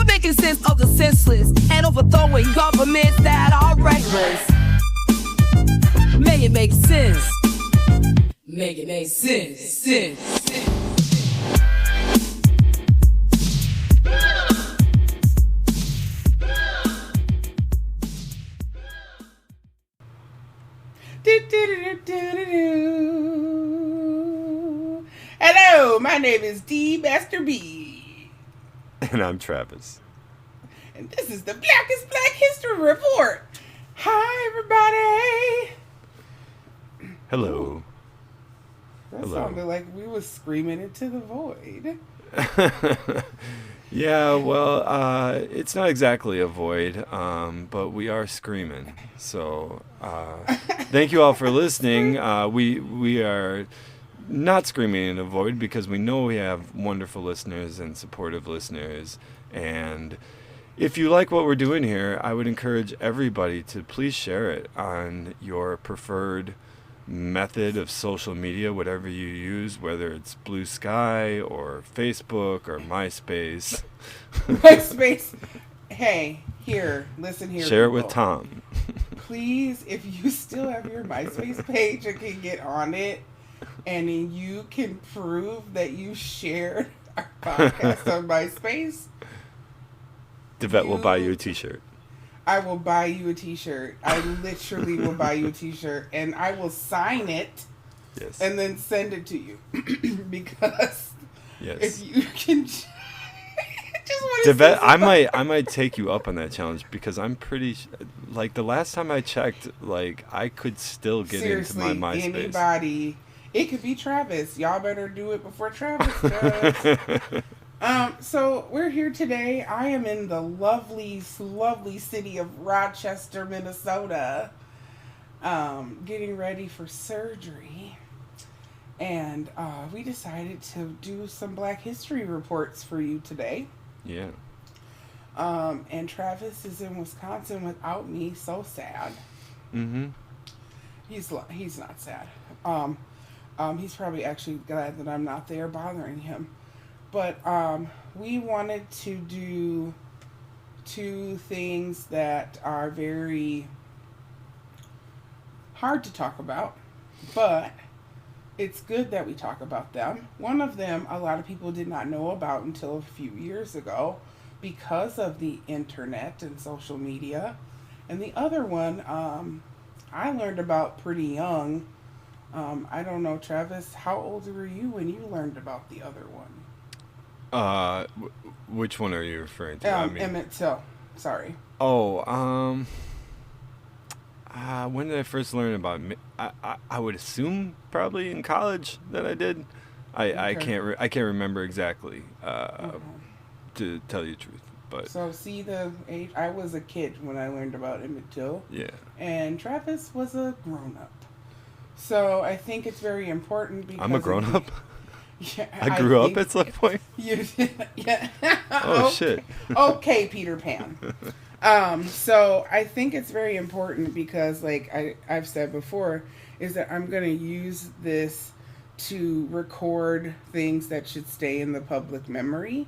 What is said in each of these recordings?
making sense of the senseless and overthrowing governments that are reckless. May it make sense. Make it make sense. Hello, my name is D. Master B. And I'm Travis. And this is the Blackest Black History Report. Hi, everybody. Hello. That Hello. sounded like we was screaming into the void. Yeah, well, it's not exactly a void, but we are screaming. So, thank you all for listening. We are not screaming in a void because we know we have wonderful listeners and supportive listeners. And if you like what we're doing here, I would encourage everybody to please share it on your preferred method of social media, whatever you use, whether it's Blue Sky or Facebook or MySpace. MySpace. Hey, listen here. Share it people. with Tom. Please, if you still have your MySpace page and can get on it, and then you can prove that you shared our podcast on MySpace, DeVette will buy you a t-shirt. I will buy you a t-shirt. I literally will buy you a t-shirt, and I will sign it. Yes. And then send it to you. Because yes. if you can just DeVette, I might take you up on that challenge because I'm pretty like the last time I checked, like I could still get seriously, into my MySpace. Anybody. It could be Travis. Y'all better do it before Travis does. So we're here today. I am in the lovely city of Rochester, Minnesota, getting ready for surgery. And we decided to do some Black History reports for you today. Yeah. And Travis is in Wisconsin without me. So sad. Mm-hmm. He's not sad. He's probably actually glad that I'm not there bothering him. But we wanted to do two things that are very hard to talk about, but it's good that we talk about them. One of them, a lot of people did not know about until a few years ago because of the internet and social media. And the other one, I learned about pretty young. I don't know, Travis, how old were you when you learned about the other one? Which one are you referring to? Emmett Till. Sorry. Oh, when did I first learn about it? I would assume probably in college that I did. I can't remember exactly. To tell you the truth, but so see the age. I was a kid when I learned about Emmett Till. Yeah. And Travis was a grown up. So I think it's very important because I'm a grown up. Yeah, I grew up at some point. You did, yeah. Oh shit. Okay, Peter Pan. So I think it's very important because, like I've said before, is that I'm going to use this to record things that should stay in the public memory,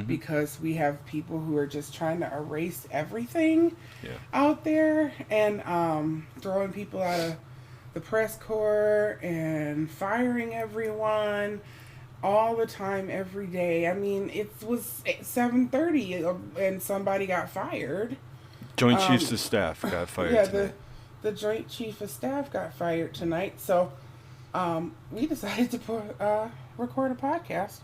because we have people who are just trying to erase everything out there and throwing people out of the press corps and firing everyone all the time, every day. I mean, it was 7:30 and somebody got fired. Joint Chiefs of Staff got fired tonight. The Joint Chief of Staff got fired tonight. So we decided to record a podcast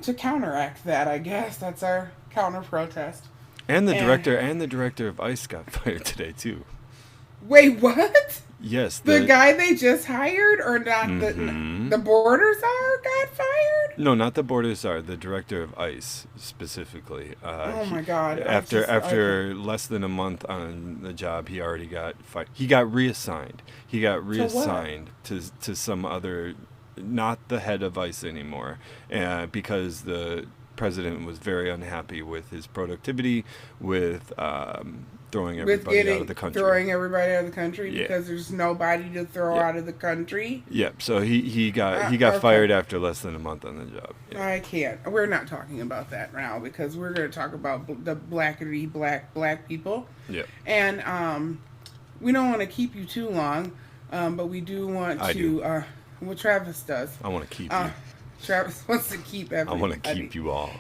to counteract that, I guess. That's our counter-protest. And the director of ICE got fired today, too. Wait, what? Yes. The guy they just hired, or not? The border czar got fired? No, not the border czar. The director of ICE specifically. Oh my God! After less than a month on the job, he already got fired. He got reassigned. To some other, not the head of ICE anymore, because the president was very unhappy with his productivity, with throwing everybody out of the country. Throwing everybody out of the country Yeah. because there's nobody to throw out of the country. Yep. So he got Okay. fired after less than a month on the job. Yeah. I can't. We're not talking about that now because we're going to talk about the blackity black people. Yep. And we don't want to keep you too long, but we do want to. What Travis does. I want to keep you. Travis wants to keep everybody. I want to keep you all.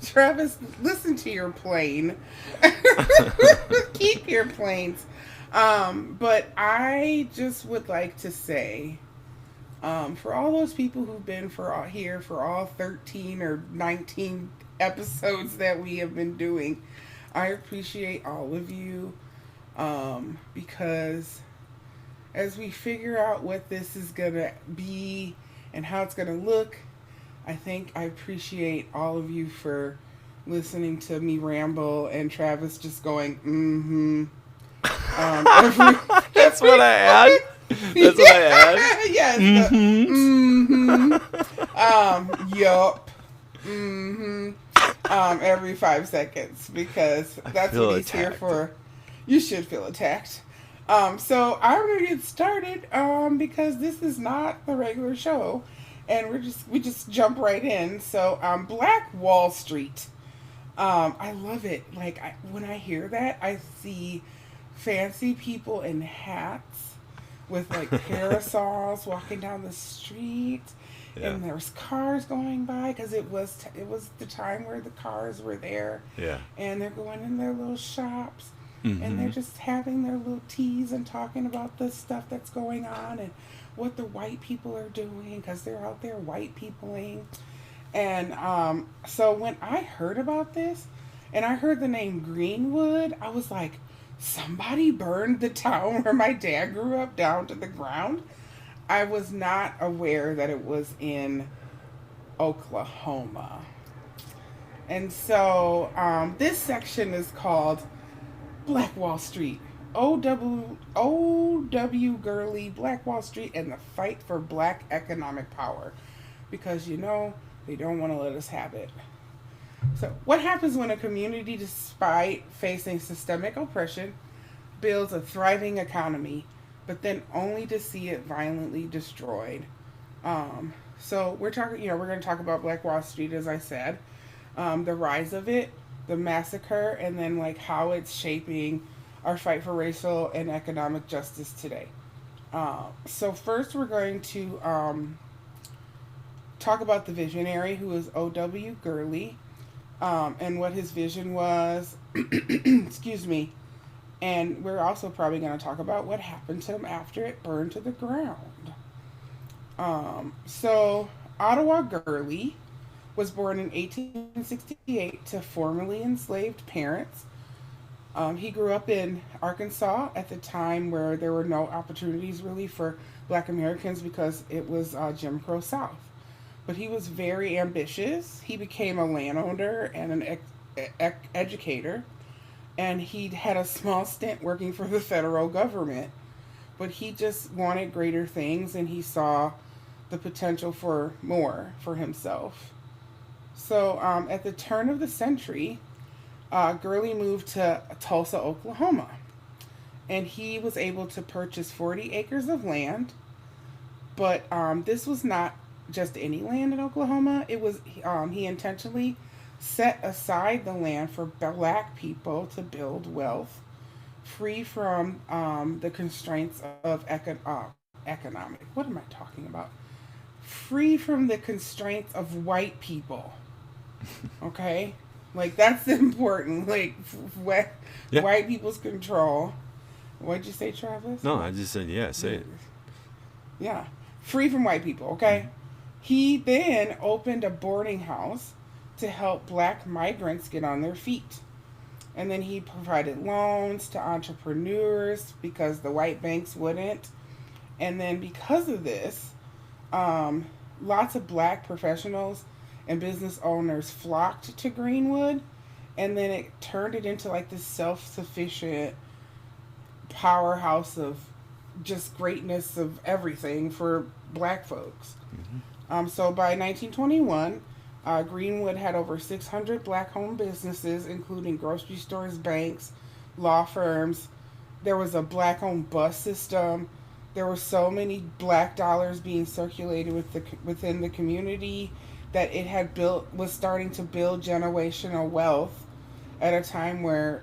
Travis, listen to your plane. Keep your planes. But I just would like to say, for all those people who've been here for all 13 or 19 episodes that we have been doing, I appreciate all of you, because as we figure out what this is going to be and how it's going to look, I appreciate all of you for listening to me ramble and Travis just going, mm-hmm. That's what I add? That's what I add? Yes. Yup. Mm-hmm. Every 5 seconds, because that's what he's here for. You should feel attacked. So I'm going to get started, because this is not the regular show. And we just jump right in. So, Black Wall Street. I love it. Like, when I hear that, I see fancy people in hats with like parasols walking down the street, and there's cars going by because it was the time where the cars were there. Yeah. And they're going in their little shops, and they're just having their little teas and talking about the stuff that's going on and what the white people are doing because they're out there white peopling. And so when I heard about this and I heard the name Greenwood, I was like, somebody burned the town where my dad grew up down to the ground. I was not aware that it was in Oklahoma. And so this section is called Black Wall Street. O.W. Gurley, Black Wall Street, and the fight for black economic power. Because, they don't want to let us have it. So, what happens when a community, despite facing systemic oppression, builds a thriving economy, but then only to see it violently destroyed? So, we're going to talk about Black Wall Street, as I said, the rise of it, the massacre, and then like how it's shaping our fight for racial and economic justice today. So first we're going to talk about the visionary, who is O.W. Gurley, and what his vision was. Excuse me. And we're also probably going to talk about what happened to him after it burned to the ground. So Ottawa Gurley was born in 1868 to formerly enslaved parents. He grew up in Arkansas at the time where there were no opportunities really for Black Americans because it was Jim Crow South. But he was very ambitious. He became a landowner and an educator. And he had a small stint working for the federal government. But he just wanted greater things, and he saw the potential for more for himself. So at the turn of the century, Gurley moved to Tulsa, Oklahoma, and he was able to purchase 40 acres of land. But this was not just any land in Oklahoma. It was he intentionally set aside the land for Black people to build wealth, free from the constraints of economic. What am I talking about? Free from the constraints of white people. Okay. Like, that's important. Like, white people's control. What'd you say, Travis? No, I just said, say it. Yeah. Free from white people, okay? He then opened a boarding house to help Black migrants get on their feet. And then he provided loans to entrepreneurs because the white banks wouldn't. And then because of this, lots of Black professionals and business owners flocked to Greenwood, and then it turned it into like this self-sufficient powerhouse of just greatness of everything for Black folks. So by 1921, Greenwood had over 600 black-owned businesses, including grocery stores, banks, law firms. There was a black-owned bus system. There were so many black dollars being circulated within the community that it was starting to build generational wealth at a time where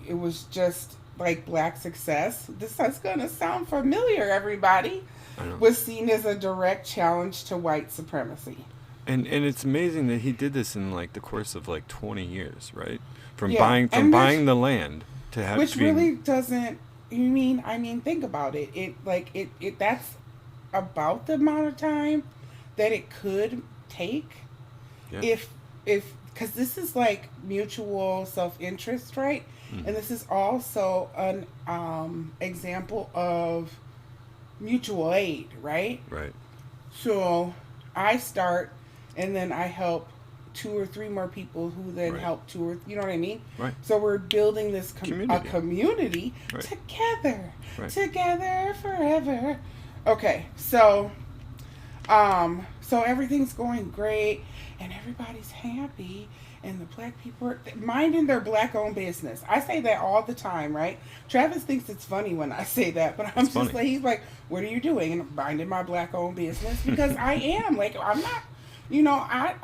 it was just like black success. This is going to sound familiar, everybody. Was seen as a direct challenge to white supremacy. And it's amazing that he did this in like the course of like 20 years, right? From Yeah, buying the land to have which really doesn't. I mean, think about it. It that's about the amount of time that it could take, Yeah. if because this is like mutual self-interest, right? Mm-hmm. And this is also an example of mutual aid, right? Right. So I start, and then I help 2 or 3 more people who then Right. help 2 or, you know what I mean? Right. So we're building this community Right. together, Right. together forever. Okay, so everything's going great, and everybody's happy, and the black people are minding their black-owned business. I say that all the time, right? Travis thinks it's funny when I say that, but I'm It's just funny. like, he's like, what are you doing? And I'm minding my black-owned business, because I am. Like, I'm not,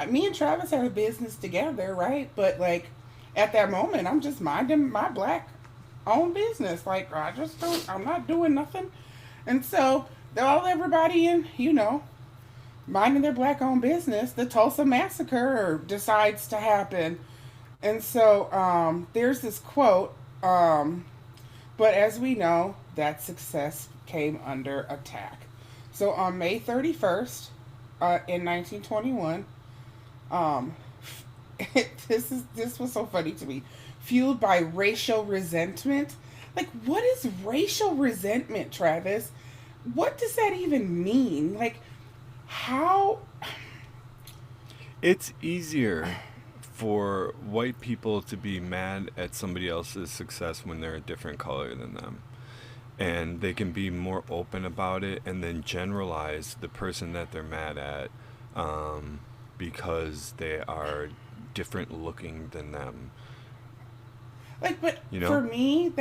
me and Travis had a business together, right? But, like, at that moment, I'm just minding my black-owned business. Like, I'm not doing nothing. And so, everybody in, minding their black-owned business, the Tulsa massacre decides to happen. And so there's this quote, but as we know, that success came under attack. So on May 31st, in 1921, this was so funny to me, fueled by racial resentment. Like, what is racial resentment, Travis? What does that even mean? Like, how? It's easier for white people to be mad at somebody else's success when they're a different color than them. And they can be more open about it and then generalize the person that they're mad at because they are different looking than them. Like, but for me,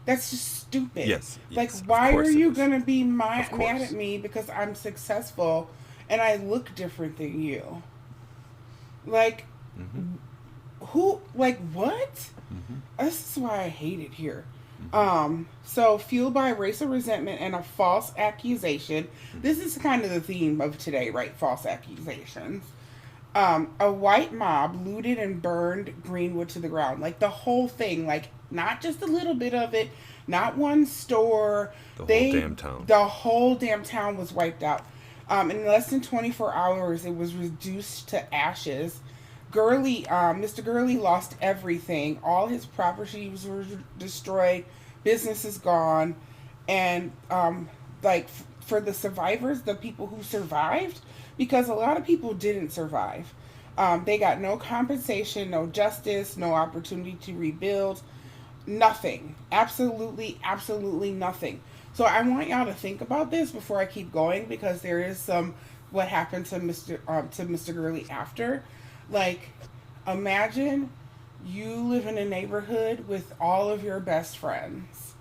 that's just stupid. Yes, Like, of why course are it you is. going to be Of mad course. at me because I'm successful and I look different than you? Like, what? This is why I hate it here. So fueled by racial resentment and a false accusation. This is kind of the theme of today, right? False accusations. A white mob looted and burned Greenwood to the ground. Like, the whole thing. Like, not just a little bit of it. Not one store. The whole damn town. The whole damn town was wiped out. In less than 24 hours, it was reduced to ashes. Mr. Gurley lost everything. All his properties were destroyed. Business is gone. And, for the survivors, the people who survived, because a lot of people didn't survive. They got no compensation, no justice, no opportunity to rebuild. Nothing. Absolutely, absolutely nothing. So I want y'all to think about this before I keep going, because there is what happened to Mr. Gurley after. Like, imagine you live in a neighborhood with all of your best friends,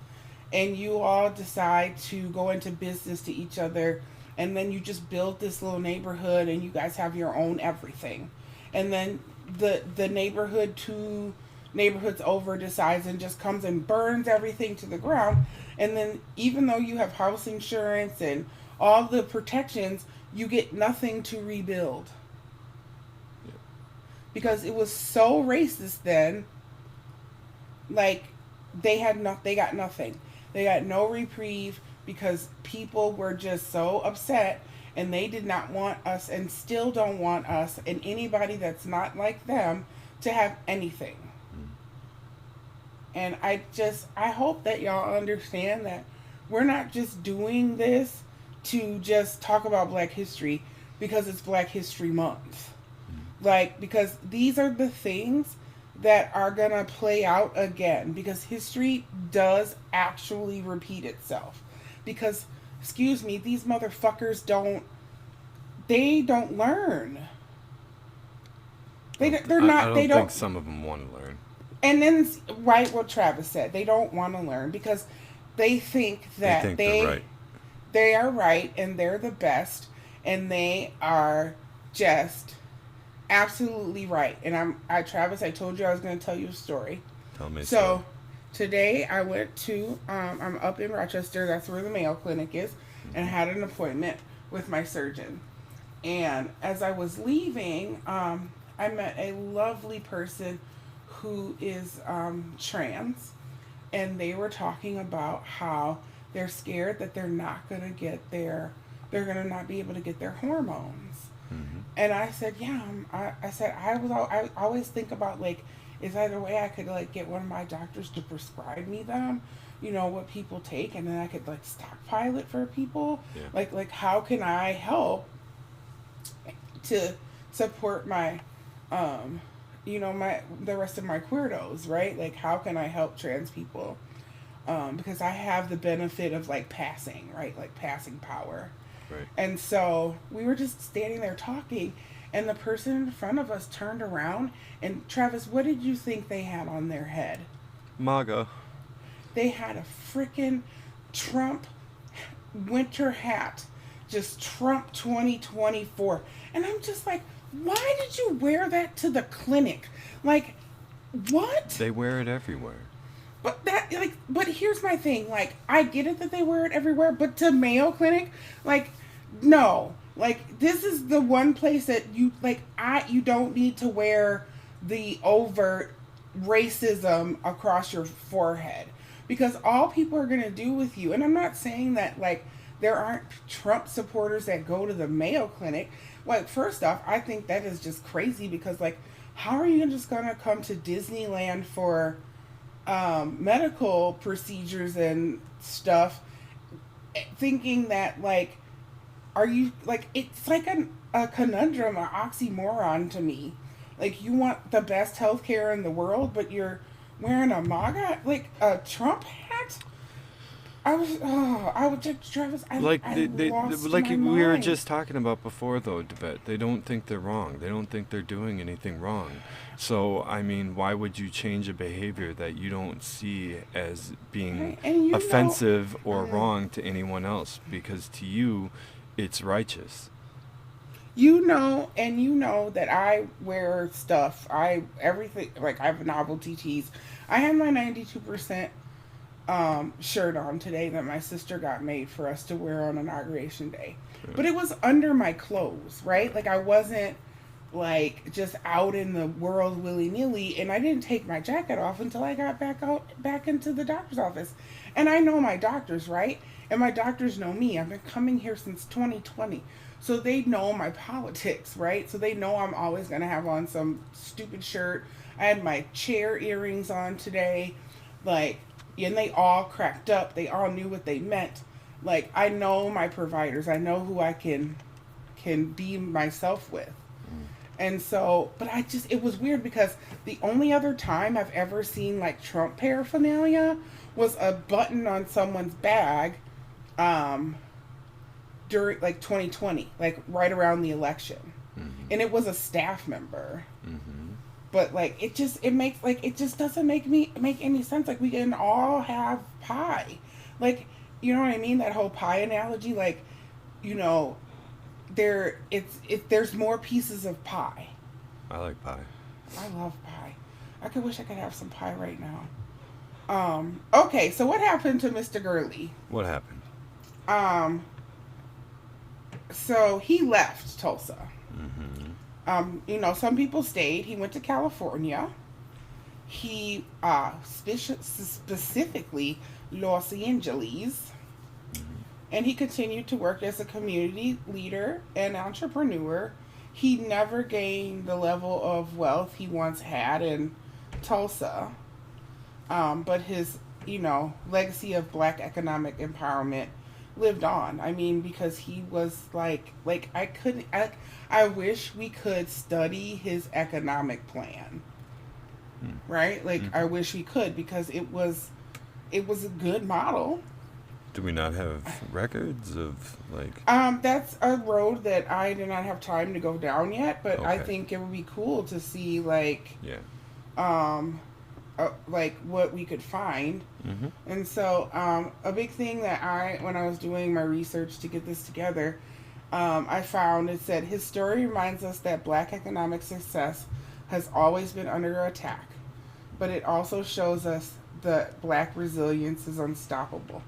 and you all decide to go into business to each other, and then you just build this little neighborhood, and you guys have your own everything. And then the neighborhood 2 neighborhoods over decides and just comes and burns everything to the ground. And then even though you have house insurance and all the protections, you get nothing to rebuild. Because it was so racist then. Like, they got nothing. They got no reprieve, because people were just so upset, and they did not want us, and still don't want us, and anybody that's not like them, to have anything. And I hope that y'all understand that we're not just doing this to just talk about Black history because it's Black History Month. Like, because these are the things that are going to play out again, because history does actually repeat itself. Because, excuse me, these motherfuckers don't learn. They're not. I They don't think don't. some of them want to learn. And then, right, what Travis said, they don't want to learn because they think They that think they're right. they are right and they're the best and they are just absolutely right. And Travis, I told you I was going to tell you a story. Tell me So today I went to, I'm up in Rochester, that's where the Mayo Clinic is, and had an appointment with my surgeon. And as I was leaving, I met a lovely person who is trans, and they were talking about how they're scared that they're not going to get they're going to not be able to get their hormones. Mm-hmm. And I said, yeah, I said, I always think about, like, is there a way I could, like, get one of my doctors to prescribe me them, you know, what people take, and then I could, like, stockpile it for people. Yeah. Like how can I help to support my, you know, the rest of my queerdos, right? Like, how can I help trans people? Because I have the benefit of, like, passing, right? Like, passing power. Right. And so we were just standing there talking, and the person in front of us turned around, and Travis, what did you think they had on their head? MAGA. They had a freaking Trump winter hat, just Trump 2024. And I'm just like, why did you wear that to the clinic? Like, what? They wear it everywhere. But here's my thing. Like, I get it that they wear it everywhere, but to Mayo Clinic, like, no. Like, this is the one place that you don't need to wear the overt racism across your forehead. Because all people are going to do with you, and I'm not saying that, like, there aren't Trump supporters that go to the Mayo Clinic. Like, first off, I think that is just crazy because, like, how are you just going to come to Disneyland for medical procedures and stuff thinking that, like, are you, like, it's like a conundrum, an oxymoron to me. Like, you want the best healthcare in the world, but you're wearing a MAGA, like, a Trump hat? I would just, Travis, I Like lost like my we were mind. just talking about before, though, Devet. They don't think they're wrong. They don't think they're doing anything wrong. So, I mean, why would you change a behavior that you don't see as being Right, and you offensive or wrong to anyone else? Because to you, it's righteous. You know that I wear stuff. Everything, like, I have novelty tees. I have my 92% shirt on today that my sister got made for us to wear on Inauguration Day. Right. But it was under my clothes, right? Like, I wasn't, like, just out in the world willy-nilly, and I didn't take my jacket off until I got back into the doctor's office. And I know my doctors, right? And my doctors know me. I've been coming here since 2020. So they know my politics, right? So they know I'm always going to have on some stupid shirt. I had my chair earrings on today. Like, and they all cracked up. They all knew what they meant. Like, I know my providers. I know who I can be myself with. And so, but it was weird because the only other time I've ever seen, like, Trump paraphernalia was a button on someone's bag during, like, 2020, like, right around the election. Mm-hmm. And it was a staff member. Mm-hmm. But, like, it just doesn't make any sense. Like, we can all have pie. Like, you know what I mean? That whole pie analogy, like, you know, there's more pieces of pie. I like pie. I love pie. I wish I could have some pie right now. Okay, so what happened to Mr. Gurley? What happened? So he left Tulsa. Mm-hmm. You know, some people stayed. He went to California. He specifically Los Angeles. And he continued to work as a community leader and entrepreneur. He never gained the level of wealth he once had in Tulsa. But his, you know, legacy of Black economic empowerment lived on. I mean, because he was like I wish we could study his economic plan. Right? Like, I wish we could, because it was a good model. Do we not have records of, like... That's a road that I did not have time to go down yet, but I Okay. think it would be cool to see, like, Yeah. like what we could find. Mm-hmm. And so, a big thing that when I was doing my research to get this together, I found it said his story reminds us that Black economic success has always been under attack, but it also shows us that Black resilience is unstoppable.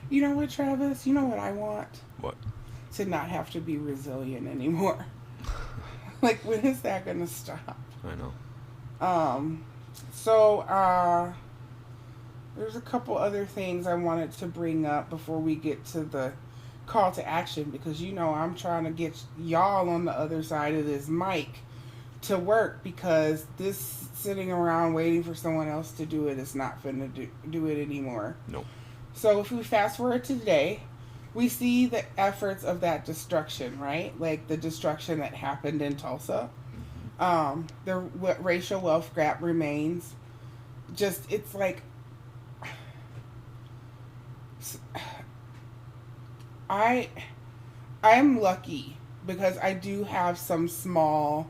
You know what, Travis? You know what I want? What? To not have to be resilient anymore. Like, when is that going to stop? I know. So, there's a couple other things I wanted to bring up before we get to the call to action, because you know I'm trying to get y'all on the other side of this mic to work, because this sitting around waiting for someone else to do it is not going to do it anymore. Nope. So if we fast forward to today, we see the efforts of that destruction, right? Like the destruction that happened in Tulsa. The racial wealth gap remains. Just, it's like, I'm lucky because I do have some small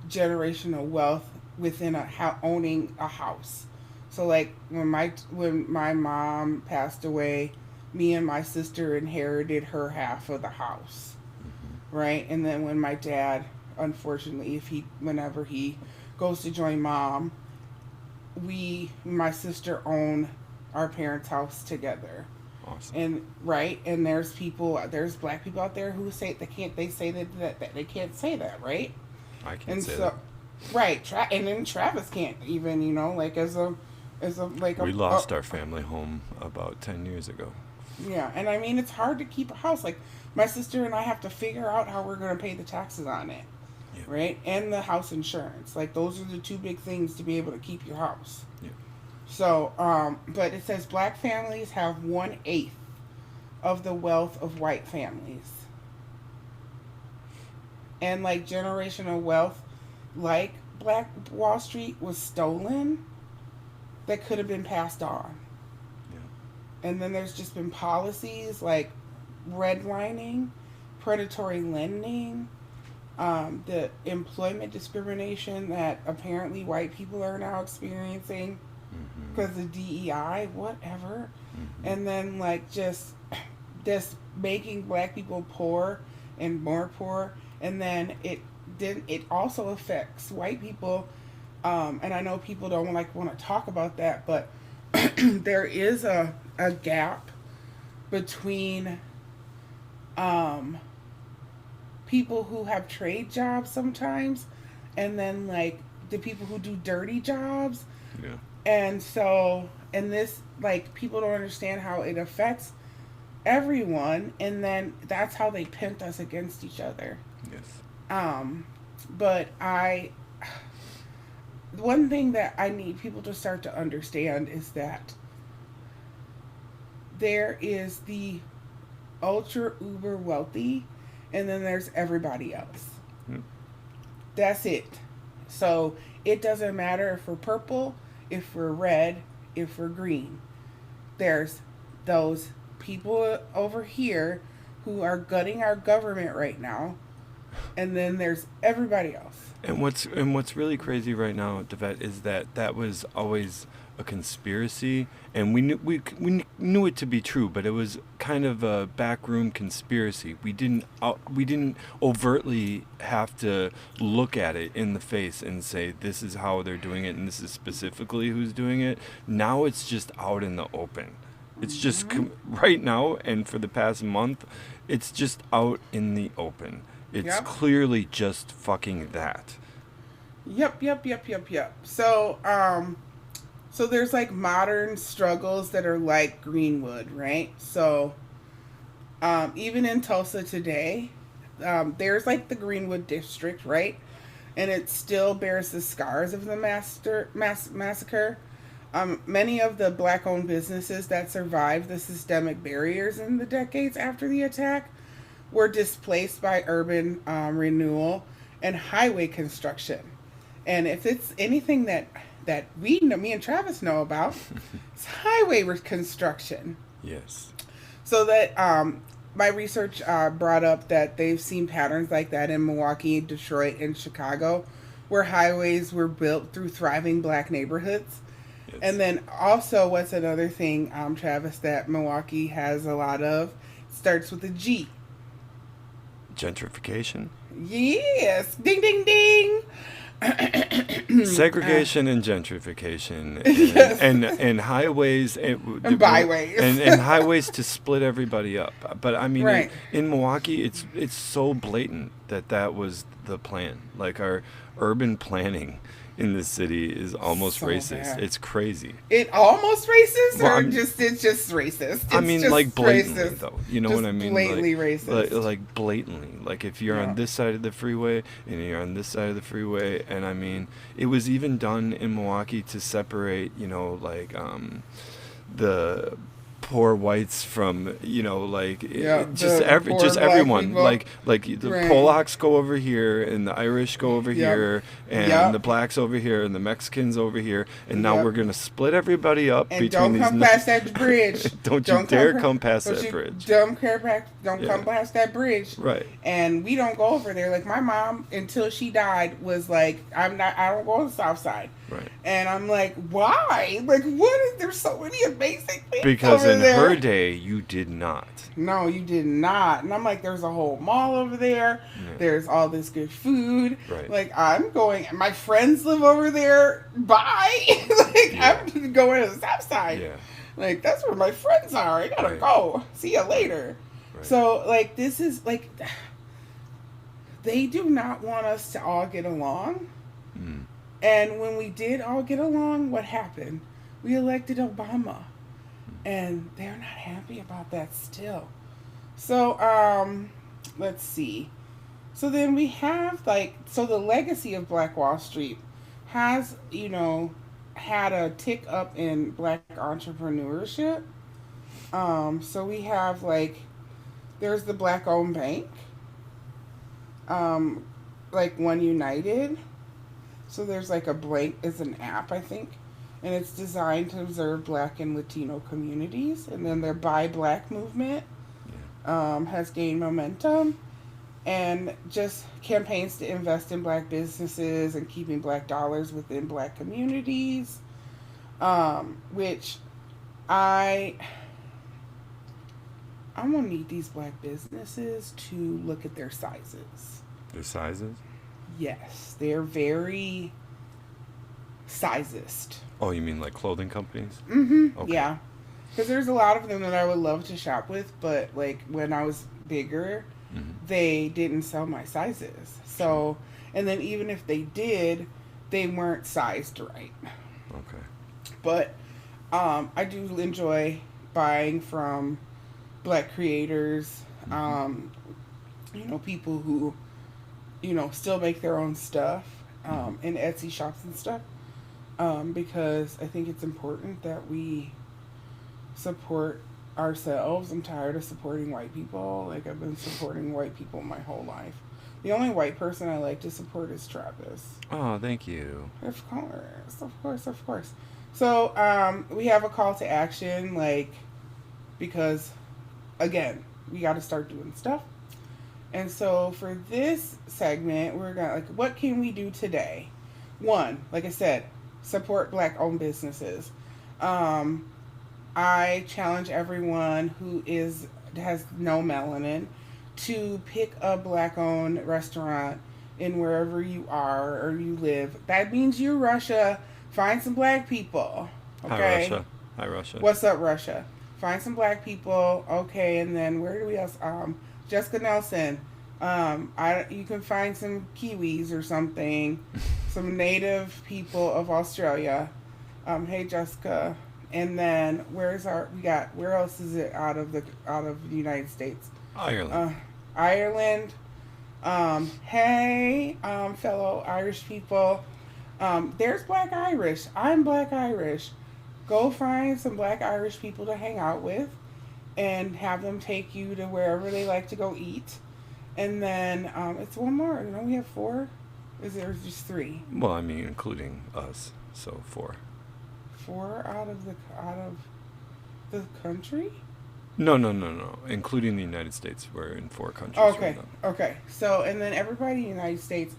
generational wealth within owning a house. So like when my mom passed away, me and my sister inherited her half of the house, right? And then when my dad, unfortunately, whenever he goes to join mom, my sister own our parents' house together. Awesome. And there's Black people out there who say they say that they can't say that, right? I can't And say so, that. right, and then Travis can't even, like We lost our family home about 10 years ago. Yeah, and I mean, it's hard to keep a house. Like, my sister and I have to figure out how we're going to pay the taxes on it, Yeah. right? And the house insurance. Like, those are the two big things to be able to keep your house. Yeah. So, but it says Black families have 1/8 of the wealth of white families. And, like, generational wealth, like Black Wall Street, was stolen that could have been passed on. And then there's just been policies like redlining, predatory lending, the employment discrimination that apparently white people are now experiencing because of DEI, whatever. And then like just making Black people poor and more poor. And then it also affects white people. And I know people don't want to talk about that, but there is a gap between people who have trade jobs sometimes and then like the people who do dirty jobs. Yeah. And so, and this, like, people don't understand how it affects everyone, and then that's how they pit us against each other. Yes. But one thing that I need people to start to understand is that there is the ultra uber wealthy, and then there's everybody else. That's it. So it doesn't matter if we're purple, if we're red, if we're green. There's those people over here who are gutting our government right now, and then there's everybody else. And what's really crazy right now, Devette, is that was always a conspiracy, and we knew it to be true, but it was kind of a backroom conspiracy. We didn't overtly have to look at it in the face and say this is how they're doing it and this is specifically who's doing it. Now it's just out in the open. It's just right now, and for the past month, it's just out in the open. It's clearly just fucking that. Yep. So there's like modern struggles that are like Greenwood, right? So even in Tulsa today, there's like the Greenwood district, right? And it still bears the scars of the massacre. Many of the Black-owned businesses that survived the systemic barriers in the decades after the attack were displaced by urban renewal and highway construction. And if it's anything that we know, me and Travis know about, it's highway construction. Yes. So that my research brought up that they've seen patterns like that in Milwaukee, Detroit, and Chicago, where highways were built through thriving black neighborhoods. Yes. And then also, what's another thing, Travis, that Milwaukee has a lot of? Starts with a G. Gentrification. Yes. Ding, ding, ding. Segregation and gentrification, Yes. and highways and byways. and highways to split everybody up. But I mean, Right. in Milwaukee, it's so blatant that was the plan. Like our urban planning in the city is almost So racist. bad. It's crazy. It almost racist, Well, or I'm- it's just racist? I It's mean, just like blatantly racist. though. You know Just what I mean? blatantly like, racist. Like blatantly. Like if you're Yeah. on this side of the freeway and you're on this side of the freeway, and I mean, it was even done in Milwaukee to separate, like the poor whites from, like Yeah, just the poor just black everyone. people. Like the Right. Polacks go over here and the Irish go over Yep. here and Yep. the blacks over here and the Mexicans over here, and now Yep. we're gonna split everybody up And between don't these. come past that bridge. Don't you dare come past don't that you bridge. Don't Yeah. come past that bridge. Right. And we don't go over there. Like my mom, until she died, was like, I don't go on the south side. Right. And I'm like, why? Like, what is there's so many amazing things Because over in there. her day, you did not. No, you did not. And I'm like, there's a whole mall over there. Yeah. There's all this good food. Right. Like, I'm going, my friends live over there. Bye. Like, Yeah. I'm going to the south side. Yeah. Like, that's where my friends are. I gotta Right. go. See you later. Right. So, like, this is, like, they do not want us to all get along. Mm. And when we did all get along, what happened? We elected Obama. And they're not happy about that still. So, let's see. So then we have, so the legacy of Black Wall Street has, had a tick up in black entrepreneurship. So we have, there's the black-owned bank. One United. So there's a blank, it's an app, I think. And it's designed to observe Black and Latino communities. And then their Buy Black movement has gained momentum. And just campaigns to invest in Black businesses and keeping Black dollars within Black communities. Which I'm going to need these Black businesses to look at their sizes. Their sizes? Yes, they're very sizist. Oh, you mean like clothing companies? Mm-hmm. Okay. Yeah. Because there's a lot of them that I would love to shop with, but when I was bigger, they didn't sell my sizes. So, and then even if they did, they weren't sized right. Okay. But I do enjoy buying from Black creators, people who, still make their own stuff in Etsy shops and stuff. Because I think it's important that we support ourselves. I'm tired of supporting white people. I've been supporting white people my whole life. The only white person I like to support is Travis. Oh, thank you. Of course. So, we have a call to action, because, again, we got to start doing stuff. And so, for this segment, we're going to, what can we do today? One, like I said, support Black-owned businesses. I challenge everyone who has no melanin to pick a Black-owned restaurant in wherever you are or you live. That means you're Russia. Find some Black people. Okay. Hi, Russia. What's up, Russia? Find some Black people. Okay, and then where do we else? Jessica Nelson. You can find some Kiwis or something, some native people of Australia. Hey, Jessica. And then where else is it out of the United States? Ireland. Ireland. Hey, fellow Irish people. There's Black Irish. I'm Black Irish. Go find some Black Irish people to hang out with and have them take you to wherever they like to go eat. And then it's one more. We have 4? Is there just 3? Well, I mean, including us. So 4. 4 out of the country? No, including the United States. We're in 4 countries right now. Okay. So, and then everybody in the United States,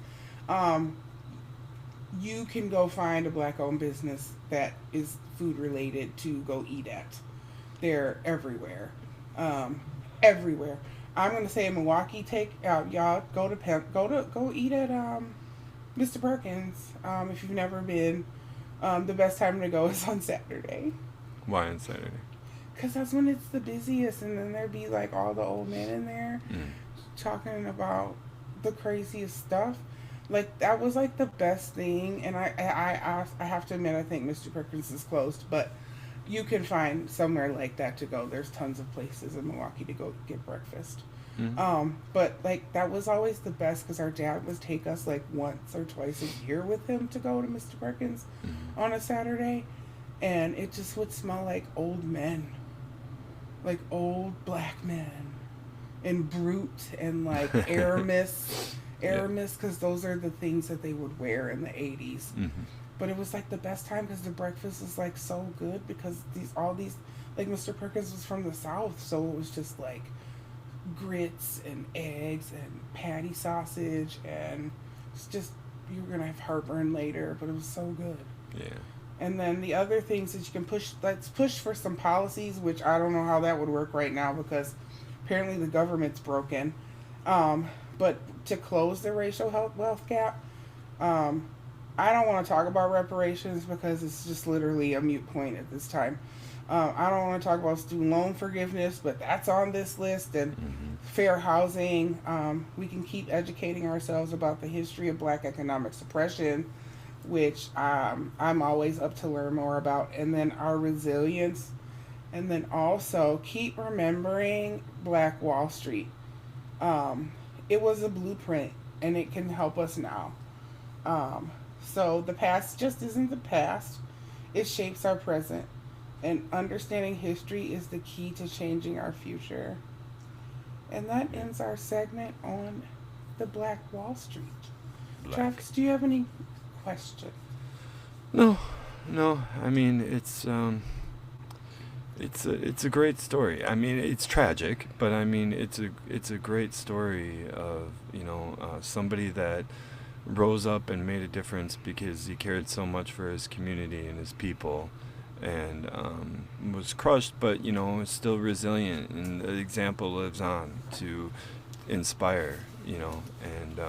you can go find a black-owned business that is food-related to go eat at. They're everywhere. Everywhere. I'm gonna say in Milwaukee, y'all go eat at Mr. Perkins. If you've never been, the best time to go is on Saturday. Why on Saturday? Because that's when it's the busiest, and then there'd be like all the old men in there talking about the craziest stuff. Like, that was like the best thing, and I have to admit, I think Mr. Perkins is closed, but you can find somewhere like that to go. There's tons of places in Milwaukee to go get breakfast. But like, that was always the best because our dad would take us like once or twice a year with him to go to Mr. Perkins on a Saturday, and it just would smell like old men, like old black men, and Brute and like Aramis, because those are the things that they would wear in the 80s. But it was like the best time because the breakfast was like so good because all these like Mr. Perkins was from the South, so it was just like grits and eggs and patty sausage, and it's just, you were gonna have heartburn later, but it was so good. Yeah. And then the other things that you can let's push for some policies, which I don't know how that would work right now because apparently the government's broken. But to close the racial wealth gap, I don't want to talk about reparations because it's just literally a moot point at this time. I don't want to talk about student loan forgiveness, but that's on this list, and fair housing. We can keep educating ourselves about the history of black economic suppression, which I'm always up to learn more about, and then our resilience, and then also keep remembering Black Wall Street. It was a blueprint, and it can help us now. So the past just isn't the past. It shapes our present. And understanding history is the key to changing our future. And that ends our segment on the Black Wall Street. Travis, do you have any questions? No. I mean, it's a great story. I mean, it's tragic, but I mean, it's a great story of, somebody that rose up and made a difference because he cared so much for his community and his people, and was crushed, but is still resilient, and the example lives on to inspire, and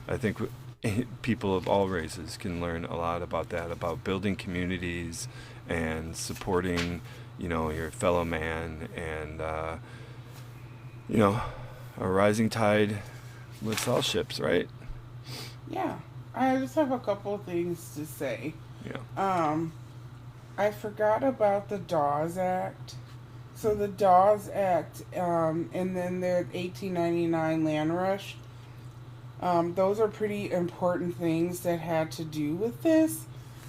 I think people of all races can learn a lot about that, about building communities and supporting your fellow man, and a rising tide lifts all ships, right? Yeah, I just have a couple things to say. Yeah. I forgot about the Dawes Act. So the Dawes Act, and then the 1899 Land Rush, those are pretty important things that had to do with this,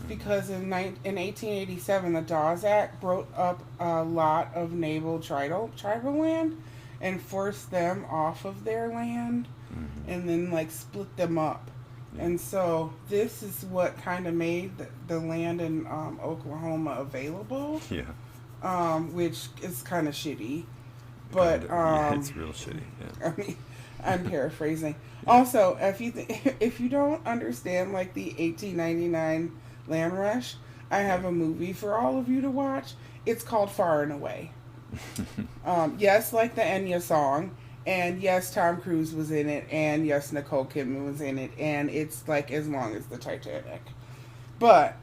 because in 1887, the Dawes Act broke up a lot of native tribal land and forced them off of their land, and then like split them up. And so this is what kind of made the land in Oklahoma available. Yeah. Which is kind of shitty. But it's real shitty. Yeah. I mean, I'm paraphrasing. Also, if you don't understand like the 1899 Land Rush, I have a movie for all of you to watch. It's called Far and Away. Yes, like the Enya song. And yes, Tom Cruise was in it, and yes, Nicole Kidman was in it, and it's like as long as the Titanic. But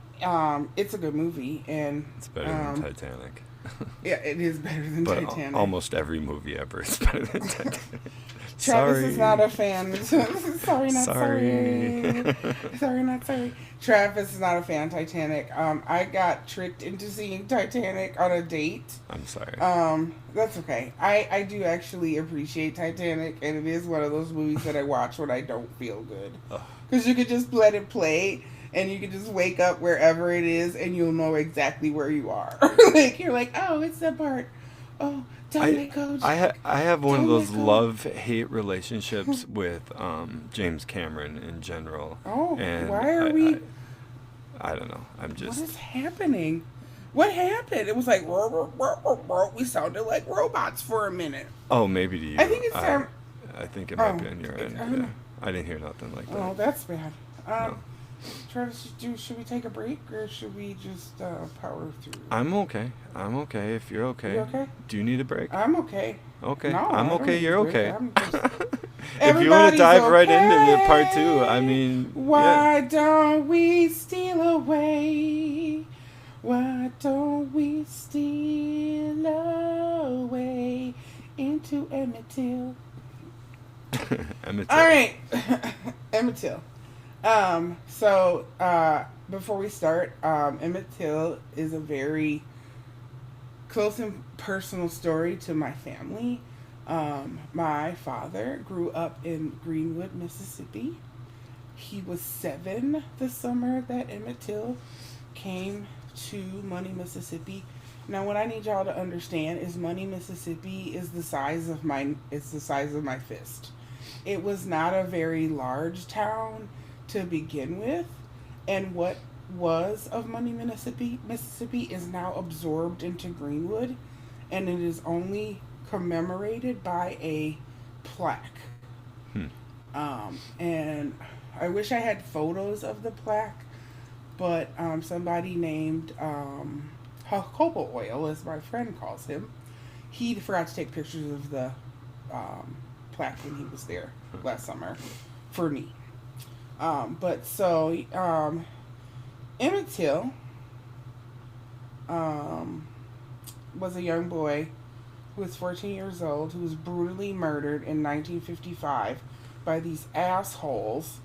it's a good movie, and it's better than Titanic. Yeah, it is better than Titanic. Almost every movie ever is better than Titanic. Travis is not a fan. Sorry, not sorry. Sorry, not sorry. Travis is not a fan of Titanic. I got tricked into seeing Titanic on a date. I'm sorry. That's okay. I do actually appreciate Titanic, and it is one of those movies that I watch when I don't feel good. Because you could just let it play, and you can just wake up wherever it is, and you'll know exactly where you are. Like, you're like, oh, it's that part. Oh, tell me, Coach. I have one of those love-hate relationships with James Cameron in general. Oh, and why are we... I don't know. I'm just... What is happening? What happened? It was like, we sounded like robots for a minute. Oh, maybe to you. I think it's time. I think it might be on your I end. don't know. I didn't hear nothing like that. Oh, that's bad. No. Travis, should we take a break or should we just power through? I'm okay. I'm okay. If you're okay. You okay? Do you need a break? I'm okay. Okay. No, I'm I don't okay. need You're a break. okay. I'm just- If you want to dive right into the okay. part 2, I mean, Why don't we steal away? Why don't we steal away into Emmett Till? Emmett All Till. right, Emmett Till. So before we start, Emmett Till is a very close and personal story to my family. My father grew up in Greenwood, Mississippi. He was 7 the summer that Emmett Till came to Money, Mississippi. Now, what I need y'all to understand is Money, Mississippi is the size of my fist. It was not a very large town to begin with, and what was of Money, Mississippi is now absorbed into Greenwood, and it is only commemorated by a plaque. And I wish I had photos of the plaque, but somebody named Jojoba Oil, as my friend calls him, he forgot to take pictures of the plaque when he was there last summer for me. Emmett Till was a young boy who was 14 years old, who was brutally murdered in 1955 by these assholes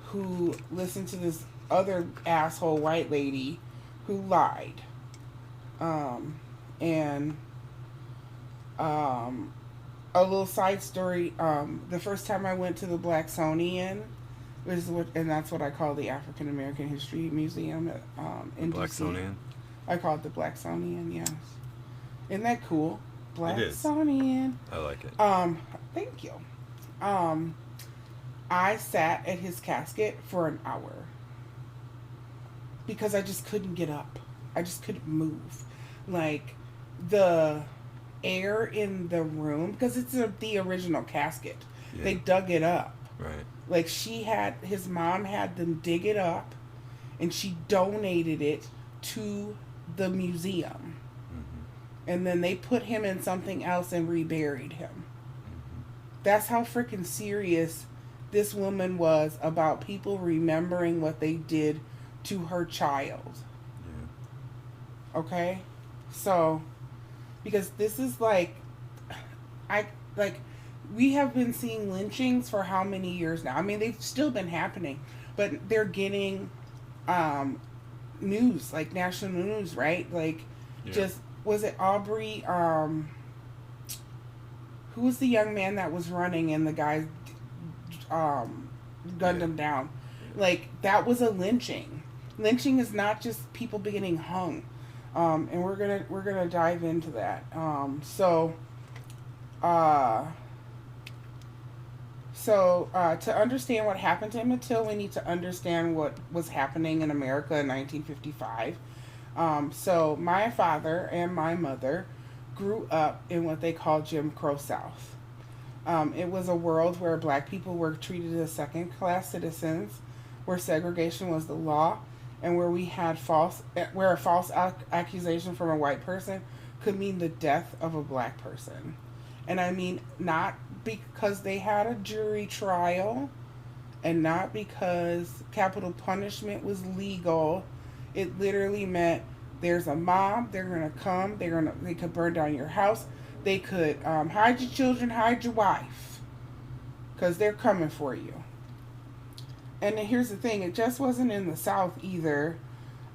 who listened to this other asshole white lady who lied. A little side story, the first time I went to the Blacksonian, and that's what I call the African American History Museum in Blacksonian? I call it the Blacksonian, yes. Isn't that cool? It is. Blacksonian. I like it. Thank you. I sat at his casket for an hour because I just couldn't get up. I just couldn't move. Like, the air in the room, because it's the original casket. Yeah. They dug it up. Right. Like, his mom had them dig it up, and she donated it to the museum. And then they put him in something else and reburied him. That's how freaking serious this woman was about people remembering what they did to her child. Yeah. Okay? So, because this is we have been seeing lynchings for how many years now? I mean, they've still been happening, but they're getting news, like national news, right? Like, was it Aubrey? Who was the young man that was running and the guy gunned him down? Like, that was a lynching. Lynching is not just people getting hung, and we're gonna dive into that. To understand what happened to Emmett Till, we need to understand what was happening in America in 1955. So my father and my mother grew up in what they call Jim Crow South. It was a world where black people were treated as second-class citizens, where segregation was the law, and where a false accusation from a white person could mean the death of a black person. And I mean, not because they had a jury trial, and not because capital punishment was legal. It literally meant there's a mob, they're gonna come, they could burn down your house, they could hide your children, hide your wife, because they're coming for you. And then here's the thing, it just wasn't in the South either.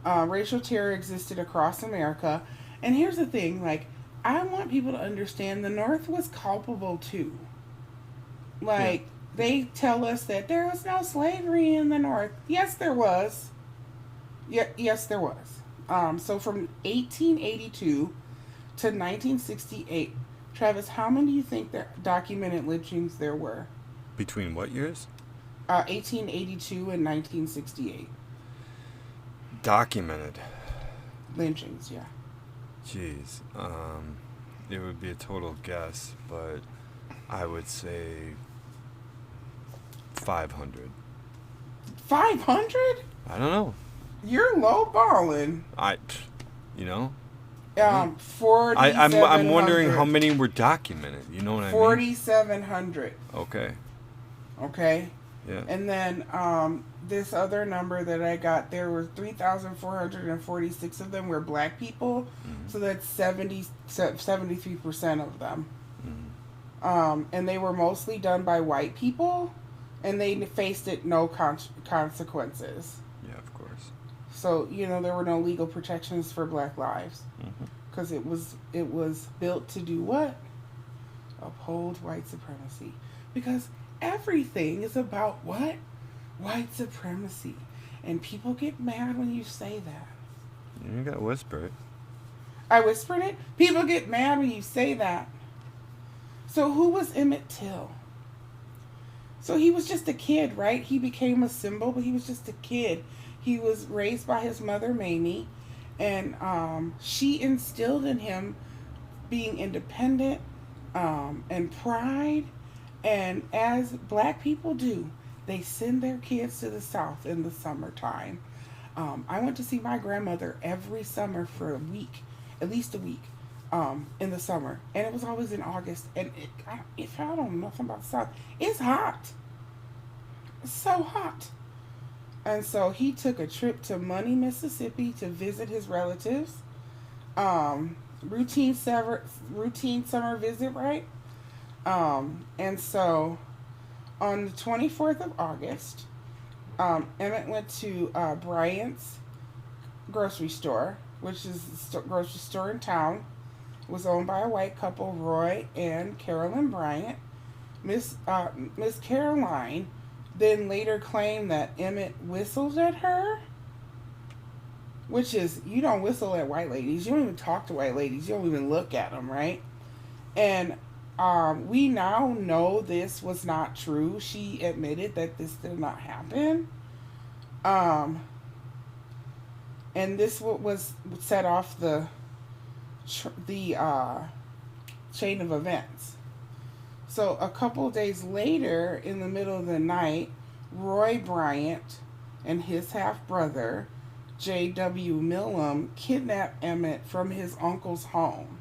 Racial terror existed across America. And here's the thing, like, I want people to understand the North was culpable too. Like, they tell us that there was no slavery in the North. Yes, there was. Yes, there was. So from 1882 to 1968, Travis, how many do you think that documented lynchings there were? Between what years? 1882 and 1968. Documented. Lynchings, yeah. Jeez. It would be a total guess, but I would say 500. 500? I don't know. You're lowballing. You know? 4,700. I'm wondering how many were documented. You know what I mean? 4,700. Okay. Okay? Yeah. And then this other number that I got, there were 3,446 of them were black people. Mm-hmm. So that's 73% of them. Mm-hmm. And they were mostly done by white people, and they faced it no consequences. Yeah, of course. So, there were no legal protections for black lives. Because it was built to do what? Uphold white supremacy. Because everything is about what? White supremacy. And people get mad when you say that. You gotta whisper it. I whispered it? People get mad when you say that. So who was Emmett Till? So he was just a kid, right? He became a symbol, but he was just a kid. He was raised by his mother, Mamie, and she instilled in him being independent and pride. And as black people do, they send their kids to the South in the summertime. I went to see my grandmother every summer for a week, at least a week, in the summer. And it was always in August. And if I don't know nothing about the South, it's hot. It's so hot. And so he took a trip to Money, Mississippi to visit his relatives. Routine summer visit, right? And so on the 24th of August, Emmett went to Bryant's grocery store, which is the grocery store in town. It was owned by a white couple, Roy and Carolyn Bryant. Miss Caroline then later claimed that Emmett whistled at her, which is, you don't whistle at white ladies. You don't even talk to white ladies. You don't even look at them, right? And we now know this was not true. She admitted that this did not happen. And this was set off the chain of events. So a couple days later, in the middle of the night, Roy Bryant and his half-brother, J.W. Millam, kidnapped Emmett from his uncle's home.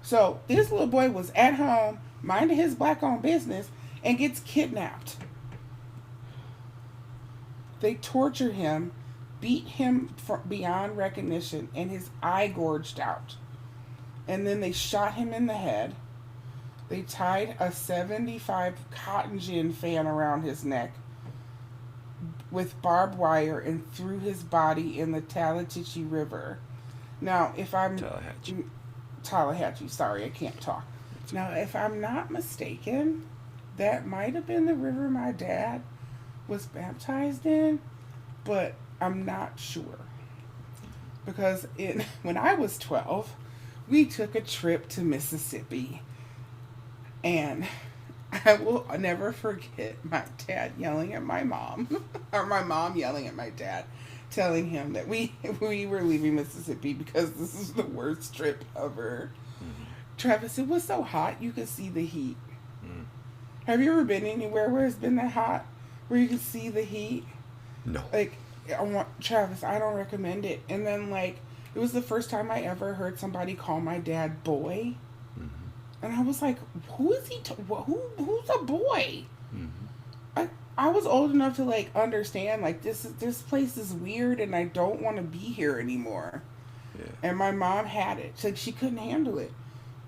So this little boy was at home, minding his black-owned business, and gets kidnapped. They tortured him, beat him beyond recognition, and his eye gorged out. And then they shot him in the head. They tied a 75 cotton gin fan around his neck with barbed wire and threw his body in the Tallahatchie River. Now, if I'm... Tallahatchie, sorry, I can't talk. Now, if I'm not mistaken, that might have been the river my dad was baptized in, but I'm not sure. Because when I was 12, we took a trip to Mississippi. And I will never forget my dad yelling at my mom, or my mom yelling at my dad, telling him that we were leaving Mississippi because this is the worst trip ever. Mm-hmm. Travis, it was so hot you could see the heat. Mm. Have you ever been anywhere where it's been that hot, where you can see the heat? No. Travis, I don't recommend it. And then, it was the first time I ever heard somebody call my dad boy. And I was like, who is he? Who's a boy? Mm-hmm. I was old enough to understand this place is weird and I don't want to be here anymore. Yeah. And my mom had it. She couldn't handle it.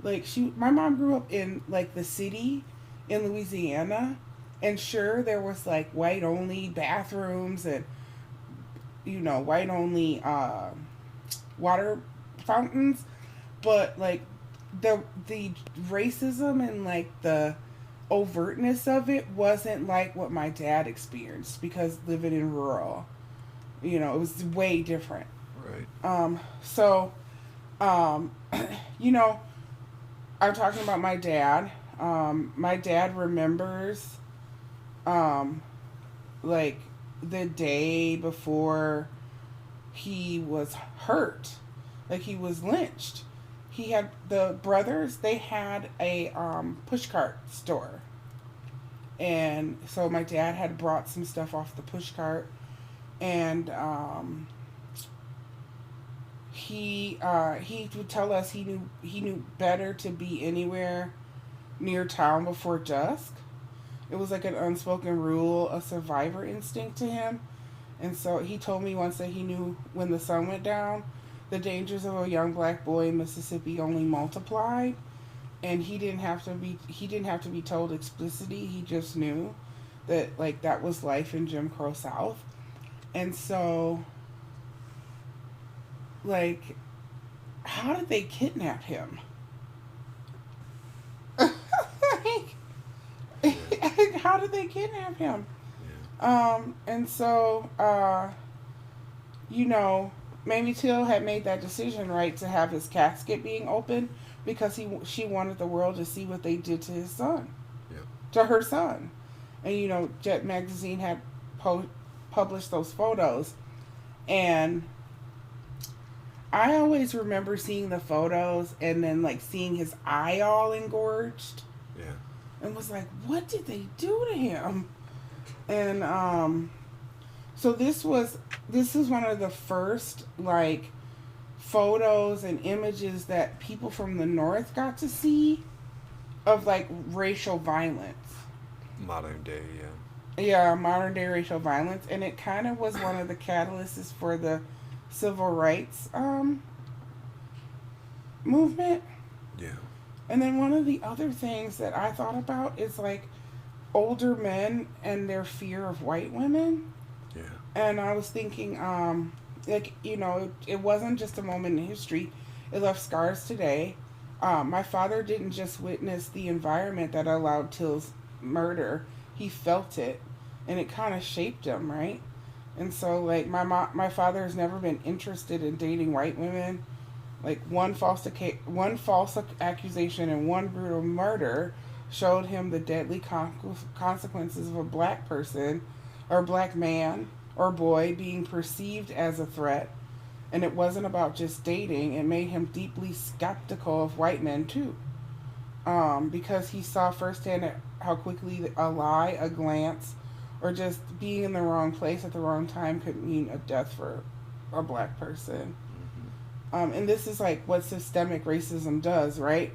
My mom grew up in the city in Louisiana, and sure there was white only bathrooms and white only water fountains, but the racism and the overtness of it wasn't like what my dad experienced, because living in rural, it was way different. Right. I'm talking about my dad. My dad remembers the day before he was hurt, like he was lynched. He had the brothers. They had a pushcart store, and so my dad had brought some stuff off the pushcart, and he would tell us he knew better to be anywhere near town before dusk. It was like an unspoken rule, a survivor instinct to him. And so he told me once that he knew when the sun went down, the dangers of a young black boy in Mississippi only multiplied. And he didn't have to be told explicitly. He just knew that, like, that was life in Jim Crow South. And so, like, how did they kidnap him? How did they kidnap him? And so, Mamie Till had made that decision, right, to have his casket being open because she wanted the world to see what they did to his son, to her son. And, Jet Magazine had published those photos. And I always remember seeing the photos and then, like, seeing his eye all engorged. Yeah. And was like, what did they do to him? And so this was one of the first, like, photos and images that people from the North got to see of, like, racial violence. Modern day, yeah. Yeah, modern day racial violence. And it kind of was one of the catalysts for the civil rights movement. Yeah. And then one of the other things that I thought about is, like, older men and their fear of white women. Yeah. And I was thinking, it wasn't just a moment in history. It left scars today. My father didn't just witness the environment that allowed Till's murder. He felt it, and it kind of shaped him, right? And so, like, my father has never been interested in dating white women. Like, one false accusation and one brutal murder showed him the deadly consequences of a black person or black man or boy being perceived as a threat. And it wasn't about just dating. It made him deeply skeptical of white men, too. Because he saw firsthand how quickly a lie, a glance, or just being in the wrong place at the wrong time could mean a death for a black person. And this is, like, what systemic racism does, right?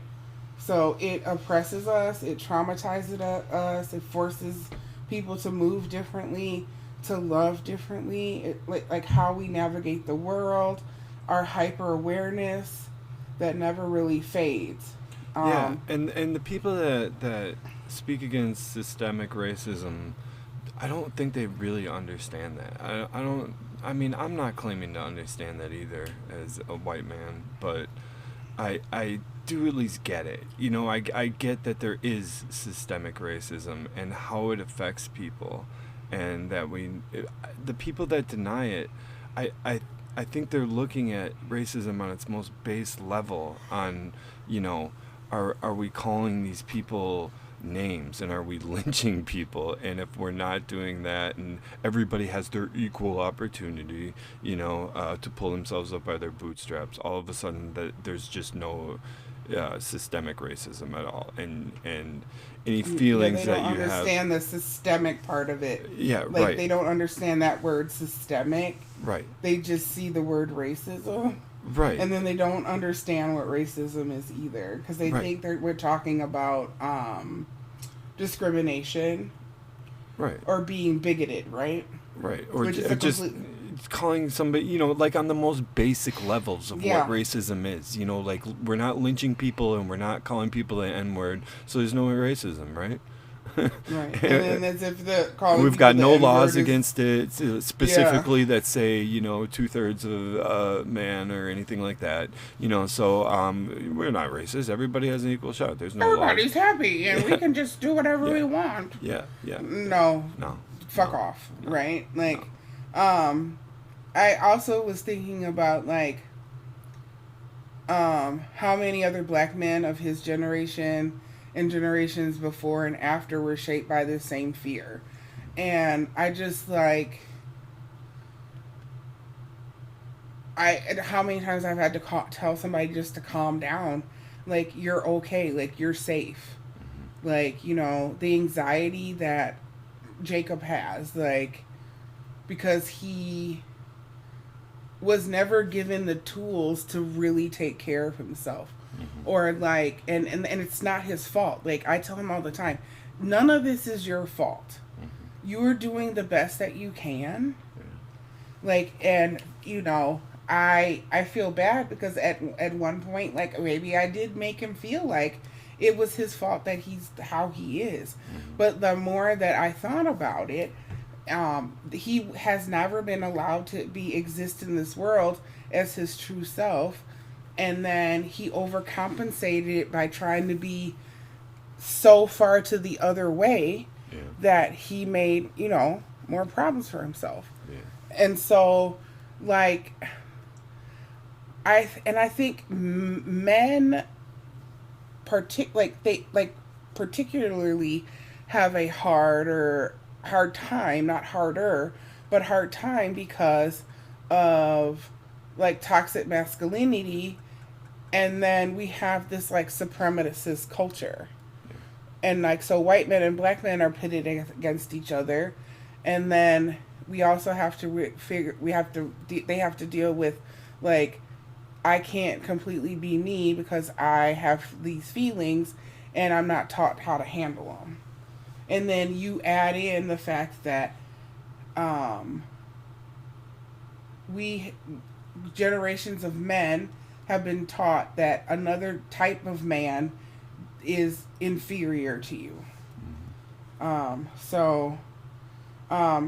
So it oppresses us, it traumatizes us, it forces people to move differently, to love differently, like how we navigate the world, our hyper-awareness that never really fades. Yeah, and the people that speak against systemic racism, I don't think they really understand that. I'm not claiming to understand that either as a white man, but I do at least get it. I get that there is systemic racism and how it affects people, and that the people that deny it, I think they're looking at racism on its most base level on, are we calling these people names, and are we lynching people? And if we're not doing that, and everybody has their equal opportunity, to pull themselves up by their bootstraps, all of a sudden there's just no systemic racism at all, and any feelings that you have. They don't understand the systemic part of it. Yeah, like, right. They don't understand that word systemic. Right. They just see the word racism. Right. And then they don't understand what racism is either, because they think we're talking about discrimination. Right. Or being bigoted, right? Right. Or just calling somebody, like on the most basic levels of what racism is. Like, we're not lynching people and we're not calling people the N-word, so there's no racism, right? Right. And then as if we've got no laws against it specifically that say 2/3 of man or anything like that. So we're not racist. Everybody has an equal shot. There's no everybody's happy and we can just do whatever we want. Yeah. No. Fuck off. Right. Like, I also was thinking about, like, how many other black men of his generation and generations before and after were shaped by the same fear. And I just, like, and how many times I've had to tell somebody just to calm down, like you're okay, like you're safe, like the anxiety that Jacob has, like because he was never given the tools to really take care of himself, or like and it's not his fault. Like I tell him all the time, none of this is your fault. You're doing the best that you can. Like, and I feel bad because at one point, like maybe I did make him feel like it was his fault that he's how he is. But the more that I thought about it, he has never been allowed to exist in this world as his true self, and then he overcompensated it by trying to be so far to the other way that he made more problems for himself. And so, like, I think men, particularly have a hard time, not harder, but hard time because of like toxic masculinity, and then we have this like supremacist culture, and like so white men and black men are pitted against each other, and then we also have to they have to deal with like I can't completely be me because I have these feelings and I'm not taught how to handle them. And then you add in the fact that we generations of men have been taught that another type of man is inferior to you.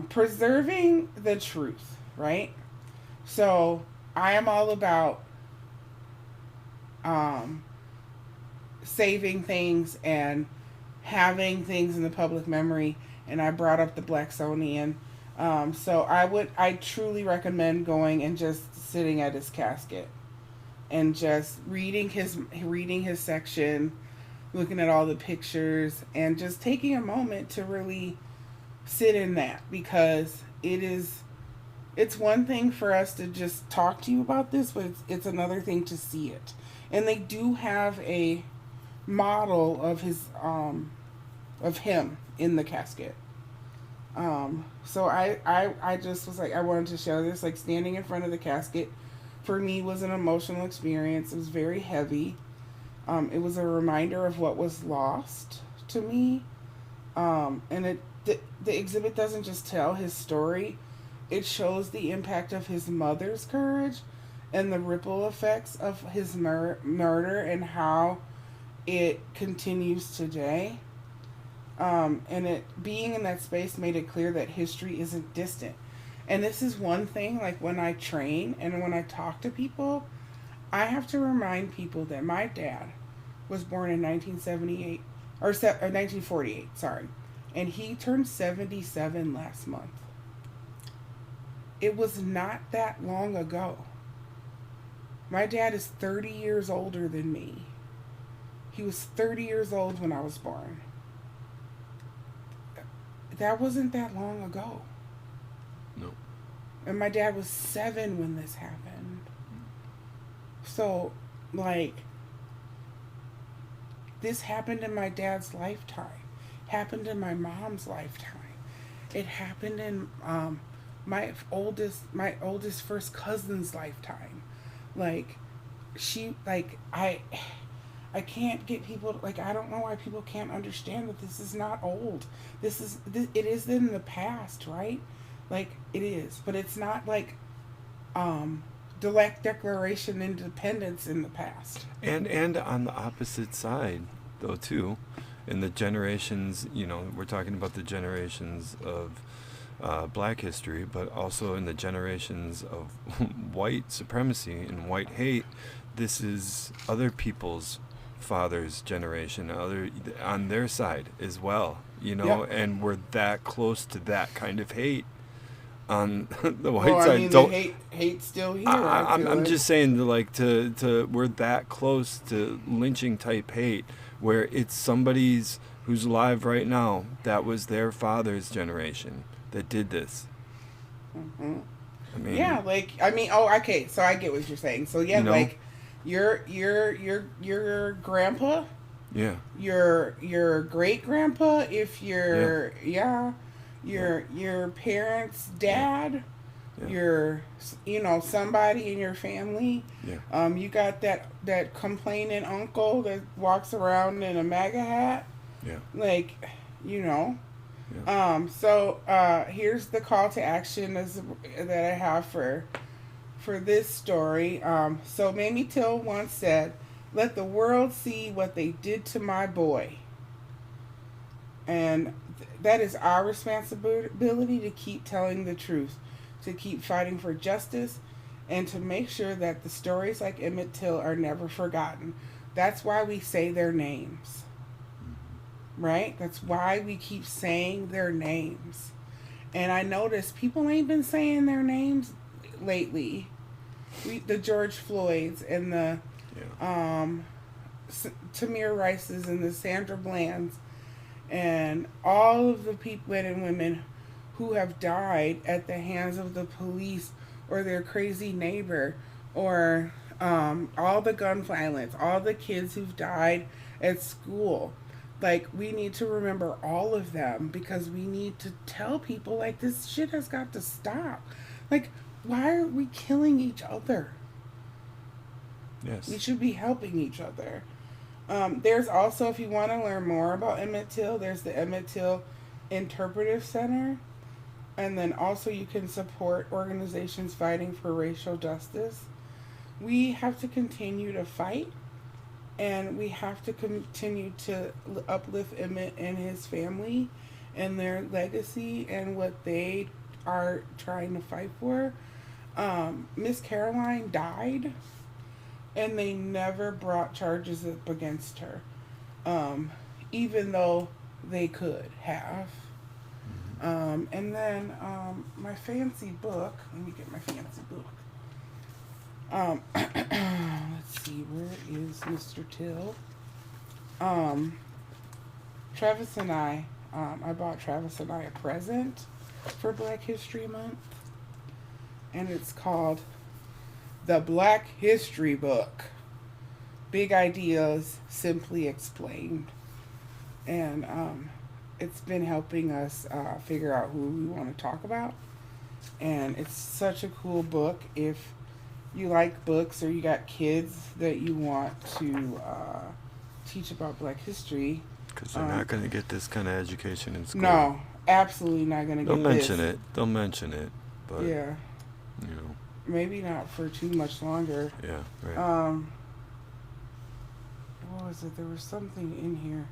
Preserving the truth, right? So I am all about saving things and having things in the public memory, and I brought up the Blacksonian. So I truly recommend going and just sitting at his casket and just reading his section, looking at all the pictures, and just taking a moment to really sit in that, because it's one thing for us to just talk to you about this, but it's another thing to see it. And they do have a model of him in the casket. So I just was like, I wanted to share this, like standing in front of the casket for me was an emotional experience. It was very heavy. It was a reminder of what was lost to me. And the exhibit doesn't just tell his story, it shows the impact of his mother's courage and the ripple effects of his murder and how it continues today. And it being in that space made it clear that history isn't distant. And this is one thing, like when I train and when I talk to people, I have to remind people that my dad was born in 1978 or 1948, sorry. And he turned 77 last month. It was not that long ago. My dad is 30 years older than me. He was 30 years old when I was born. That wasn't that long ago. No. And my dad was 7 when this happened. So, like, this happened in my dad's lifetime. Happened in my mom's lifetime. It happened in my oldest first cousin's lifetime. Like, I can't get people, like, I don't know why people can't understand that this is not old. It is in the past, right? Like, it is. But it's not like the Declaration of Independence in the past. And on the opposite side, though, too, in the generations, we're talking about the generations of black history, but also in the generations of white supremacy and white hate, this is other people's father's generation, on their side as well, Yep. And we're that close to that kind of hate on the white Well, side. I mean, the hate's still here. I'm just saying, like, to we're that close to lynching type hate, where it's somebody's who's alive right now that was their father's generation that did this. Mm-hmm. I mean, Yeah, like I mean, oh, okay, so I get what you're saying. So yeah, You know? like your grandpa, yeah, your great grandpa, if your Yeah. your parents' Yeah. dad, Yeah. your somebody in your family. yeah, You got that complaining uncle that walks around in a MAGA hat, yeah, like you know. yeah. Here's the call to action that I have for this story. So Emmett Till once said, "Let the world see what they did to my boy." And that is our responsibility to keep telling the truth, to keep fighting for justice, and to make sure that the stories like Emmett Till are never forgotten. That's why we say their names. Right? That's why we keep saying their names. And I notice people ain't been saying their names lately. The George Floyds and the Yeah. Tamir Rices and the Sandra Blands and all of the men and women who have died at the hands of the police or their crazy neighbor, or all the gun violence, all the kids who've died at school. Like, we need to remember all of them because we need to tell people, like, this shit has got to stop. Like, why are we killing each other? Yes. We should be helping each other. There's also, if you want to learn more about Emmett Till, there's the Emmett Till Interpretive Center. And then also you can support organizations fighting for racial justice. We have to continue to fight. And we have to continue to uplift Emmett and his family and their legacy and what they are trying to fight for. Miss Caroline died, and they never brought charges up against her, even though they could have. And then my fancy book. Let me get my fancy book. Let's see, where is Mr. Till? Travis and I bought Travis and I a present for Black History Month, and it's called The Black History Book. Big Ideas Simply Explained. And it's been helping us figure out who we want to talk about. And it's such a cool book. If you like books or you got kids that you want to teach about Black history. Because they're not going to get this kind of education in school. No, absolutely not going to get this. They'll mention it. But, yeah. you know. Maybe not for too much longer. Yeah, right. What was it? There was something in here.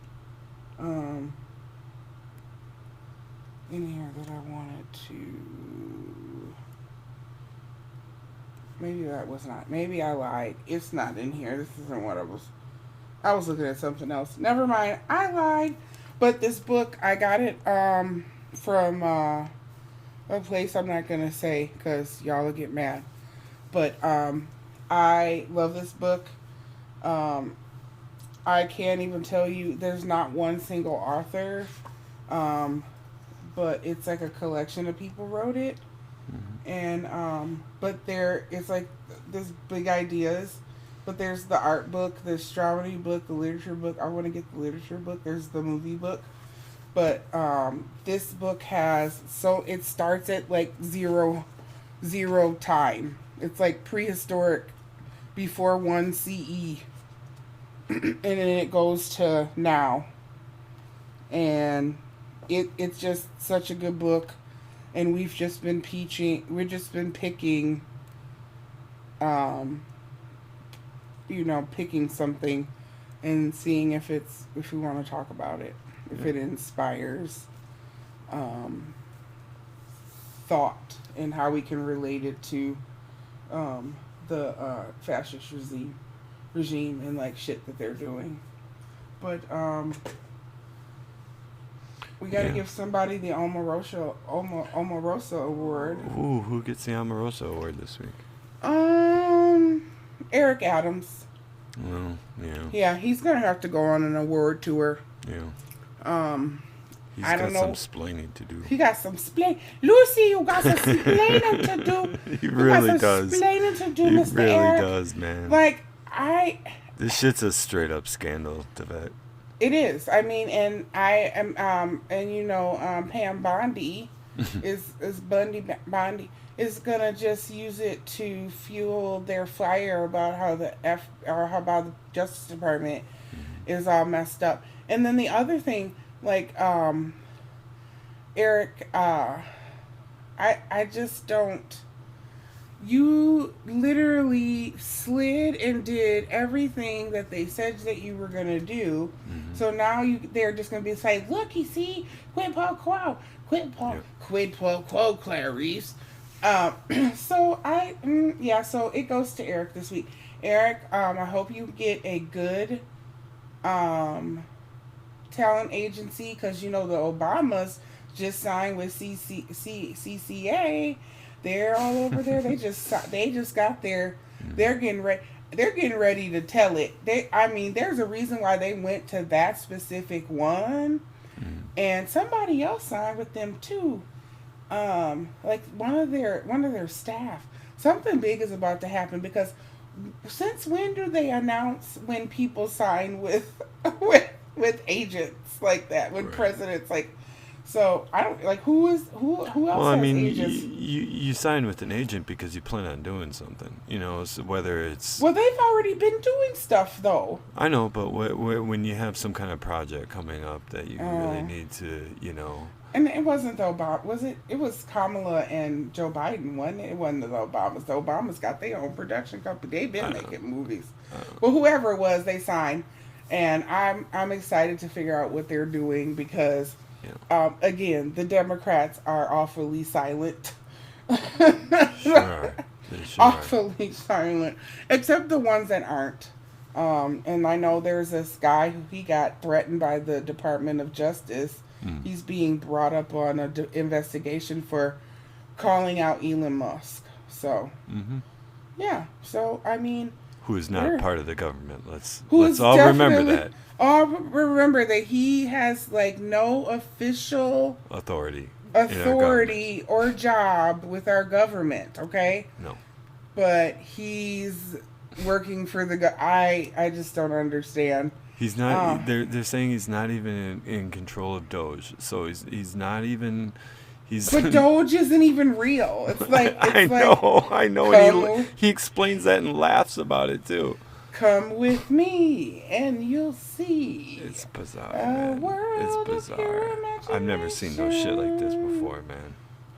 That I wanted to... Maybe that was not. Maybe I lied. It's not in here. This isn't what I was looking at something else. Never mind. I lied. But this book, I got it from a place I'm not going to say because y'all will get mad. But I love this book. I can't even tell you. There's not one single author. But it's like a collection of people wrote it. And but it's like this big ideas, but there's the art book, the astronomy book, the literature book. I want to get the literature book. There's the movie book, but this book it starts at like zero time. It's like prehistoric, before 1 CE, and then it goes to now, and it's just such a good book. And we've just been picking, picking something and seeing if we want to talk about it, if it inspires thought and how we can relate it to the fascist regime and like shit that they're doing. But we got to give somebody the Omarosa Award. Ooh, who gets the Omarosa Award this week? Eric Adams. Well, yeah. Yeah, he's gonna have to go on an award tour. Yeah. He's I don't got know. some splaining to do. He got some splain. Lucy, you got some splaining to do. He You really got some does. splaining to do, He Mr. really Eric. does, man. Like, This shit's a straight up scandal, Tibet. it is. I mean, and I am, and you know, Pam Bondi Bondi is gonna just use it to fuel their fire about how how about the Justice Department is all messed up. And then the other thing, like, Eric, I just don't. You literally slid and did everything that they said that you were gonna do. Mm-hmm. So now they're just gonna be saying, "Look, you see, quid pro quo, Clarice." So so it goes to Eric this week. Eric, I hope you get a good talent agency, because you know the Obamas just signed with CCA. They're all over there. They just got there. They're getting ready. They're getting ready to tell it. There's a reason why they went to that specific one, and somebody else signed with them too. Like one of their staff. Something big is about to happen, because since when do they announce when people sign with agents like that? When presidents like. So I don't like who else has agents? You sign with an agent because you plan on doing something, you know. So whether it's they've already been doing stuff though. I know, but when you have some kind of project coming up that you really need to, you know. And it wasn't the Obama, was it? It was Kamala and Joe Biden, wasn't it? It wasn't the Obamas. The Obamas got their own production company. They've been making movies. Well, whoever it was, they signed, and I'm excited to figure out what they're doing, because. Yeah. Again, the Democrats are awfully silent. Sure. Awfully silent. Except the ones that aren't. And I know there's this guy who he got threatened by the Department of Justice. He's being brought up on an investigation for calling out Elon Musk. So, yeah. So, I mean... Who is not part of the government. Let's all remember that. All remember that he has like no official authority or job with our government, okay? No. But he's working for the I just don't understand. He's not they're saying he's not even in control of Doge. So he's not even But Doge isn't even real. It's like I know. And he explains that and laughs about it too. Come with me and you'll see. It's bizarre, man. It's bizarre. I've never seen no shit like this before, man.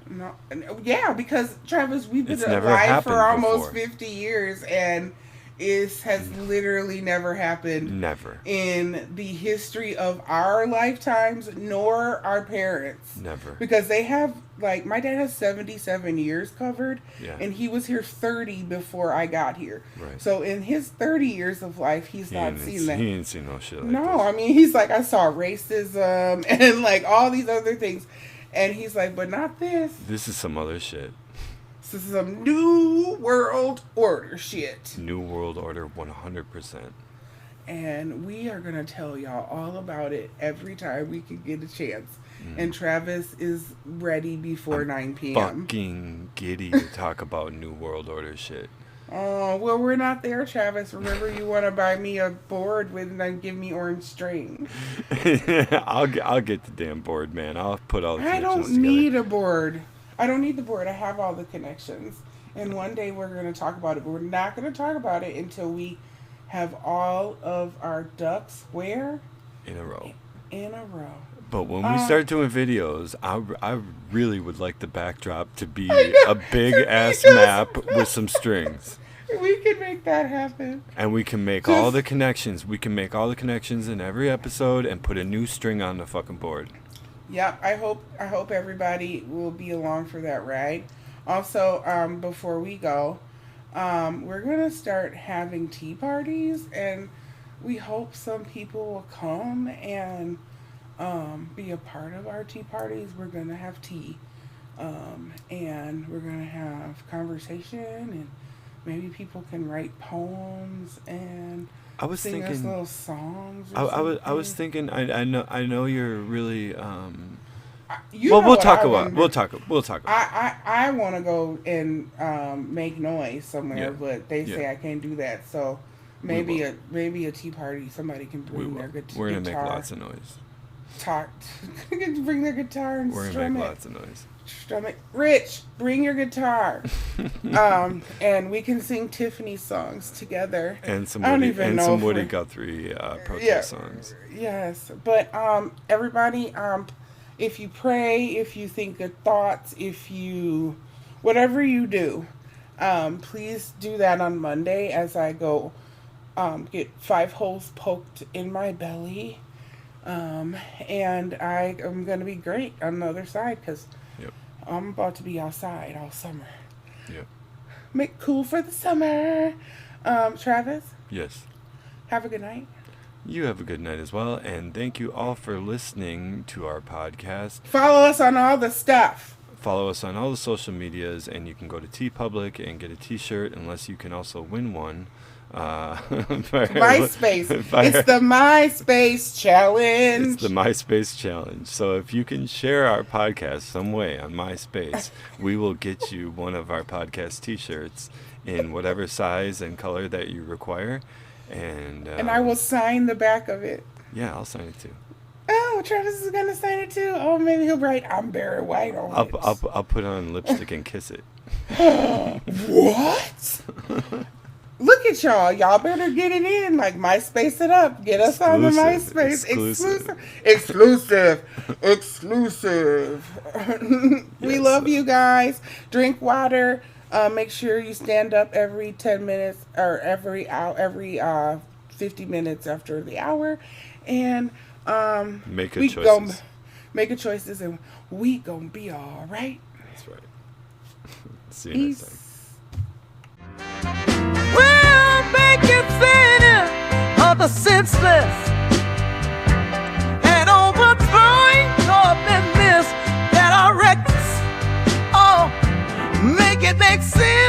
No, yeah, because Travis, we've been alive for almost 50 years, and it has literally never happened. Never. In the history of our lifetimes, nor our parents. Never. Because they have, like, my dad has 77 years covered, yeah. and he was here 30 before I got here. Right. So in his 30 years of life, he's not seen that. He ain't seen no shit like this. No, I mean, he's like, I saw racism and, like, all these other things. And he's like, but not this. This is some other shit. This is some New World Order shit. New World Order 100%. And we are going to tell y'all all about it every time we can get a chance. And Travis is ready before 9 p.m. Fucking giddy to talk about New World Order shit. Oh, well, we're not there, Travis. Remember, you want to buy me a board and then give me orange string. I'll get the damn board, man. I'll put all the connections together. I don't together. need a board. I don't need the board. I have all the connections. And one day we're going to talk about it. But we're not going to talk about it until we have all of our ducks where? In a row. In a row. But when we start doing videos, I really would like the backdrop to be a big-ass map with some strings. We can make that happen. And we can make all the connections. We can make all the connections in every episode and put a new string on the fucking board. Yeah, I hope everybody will be along for that ride. Also, before we go, we're going to start having tea parties, and we hope some people will come and be a part of our tea parties. We're going to have tea, and we're going to have conversation and maybe people can write poems and I was sing us thinking. little songs. I was thinking. I know you're really. You Well, know we'll what talk I about. wonder? We'll talk. We'll talk about. I want to go and make noise somewhere, Yeah. but they say Yeah. I can't do that. So We will. maybe a tea party. Somebody can We bring will. their guitar. We're gonna make lots of noise. Bring their guitar and We're gonna strum make it. lots of noise. Strum it. Rich, bring your guitar. And we can sing Tiffany songs together. And some I don't Woody, even and know some if Woody we're- Guthrie protest Yeah. songs. Yes, but everybody, if you pray, if you think good thoughts, whatever you do, please do that on Monday as I go get 5 holes poked in my belly, and I am gonna be great on the other side because Yep. I'm about to be outside all summer. Yep. Make cool for the summer. Travis, Yes. have a good night. You have a good night as well, and thank you all for listening to our podcast. Follow us on all the stuff. Follow us on all the social medias, and you can go to TeePublic and get a T-shirt, unless you can also win one. MySpace. It's the MySpace challenge. It's the MySpace challenge. So if you can share our podcast some way on MySpace, we will get you one of our podcast T-shirts in whatever size and color that you require. And I will sign the back of it. Yeah, I'll sign it too. Oh, Travis is gonna sign it too. Oh, maybe he'll write "I'm Barry White" on it. I'll put on lipstick and kiss it. What? Look at y'all. Y'all better get it in. Like, MySpace it up. Get us on the MySpace. Exclusive. We Yes. love you guys. Drink water. Make sure you stand up every 10 minutes or every 50 minutes after the hour. And Make we good gon' choices. make a choices and we gonna be all right. That's right. See you next time. Peace. Well, make it thinner of the senseless and overthrowing your business that are reckless. Oh, make it make sense.